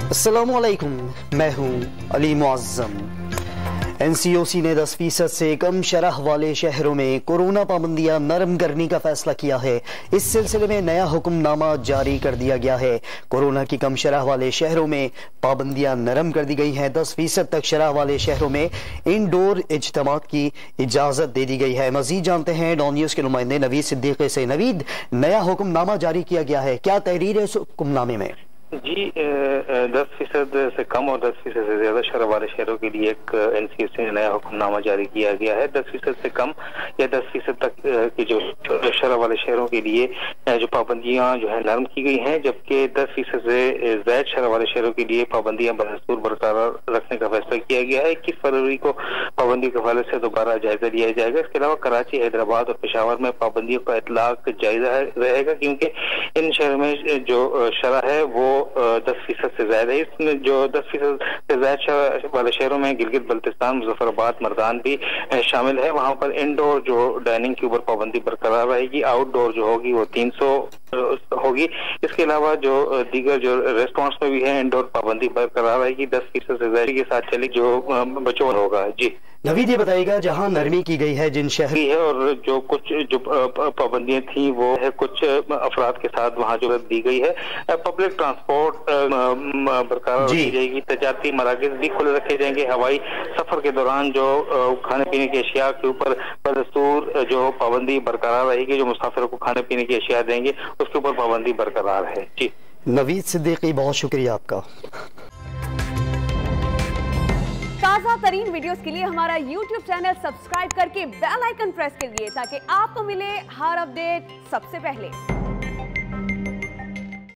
अस्सलामु अलैकुम, मैं हूँ अली मुअज़्ज़म। NCOC ने 10% से कम शरह वाले शहरों में कोरोना पाबंदियां नरम करने का फैसला किया है। इस सिलसिले में नया हुक्मनामा जारी कर दिया गया है। कोरोना की कम शरह वाले शहरों में पाबंदियां नरम कर दी गई हैं। 10% तक शरह वाले शहरों में इंडोर इज्तिमात की इजाजत दे दी गई है। मजीद जानते हैं डॉन न्यूज के नुमाइंदे नवीद सिद्दीकी से। नवीद, नया हुक्मनामा जारी किया गया है, क्या तहरीर है इस हुक्मनामे में? जी, 10% से कम और 10% से ज्यादा शरह वाले शहरों के लिए एक NCOC ने नया हुक्मनामा जारी किया गया है। 10% से कम या 10% तक की जो शरह वाले शहरों के लिए जो पाबंदियां जो है नरम की गई हैं, जबकि 10% से ज्यादा शरह वाले शहरों के लिए पाबंदियां बदस्तूर बरकरार रखने का फैसला किया गया है। 21 फरवरी को पाबंदी के हवाले से दोबारा जायजा लिया जाएगा। इसके अलावा कराची, हैदराबाद और पेशावर में पाबंदियों का इतलाक जायजा रहेगा, क्योंकि इन शहरों में जो शरह है वो 10% से ज्यादा है। इसमें जो 10% से ज्यादा वाले शहरों में गिलगित बल्तिस्तान, मुजफ्फराबाद, मर्दान भी शामिल है। वहां पर इंडोर जो डाइनिंग के ऊपर पाबंदी बरकरार रहेगी। आउटडोर जो होगी वो 300 होगी। इसके अलावा जो दीगर जो रेस्टोरेंट्स में भी है, इंडोर पाबंदी बरकरार रहेगी। 10% से ज्यादा के साथ चली जो बचों होगा। जी नवीद, ये बताइएगा जहां नरमी की गई है जिन शहर है, और जो कुछ जो पाबंदियां थी वो है कुछ अफराद के साथ वहाँ जो दी गई है। पब्लिक ट्रांसपोर्ट बरकरार रखी जाएगी। तजारती मराकज़ भी खुले रखे जाएंगे। हवाई सफर के दौरान जो खाने पीने की अशिया के ऊपर बदस्तूर जो पाबंदी बरकरार रहेगी। जो मुसाफिरों को खाने पीने की अशिया देंगे उसके ऊपर पाबंदी बरकरार है। जी नवीद सिद्दीकी, बहुत शुक्रिया आपका। ताज़ा तरीन वीडियोस के लिए हमारा YouTube चैनल सब्सक्राइब करके बेल आइकन प्रेस करिए ताकि आपको मिले हर अपडेट सबसे पहले।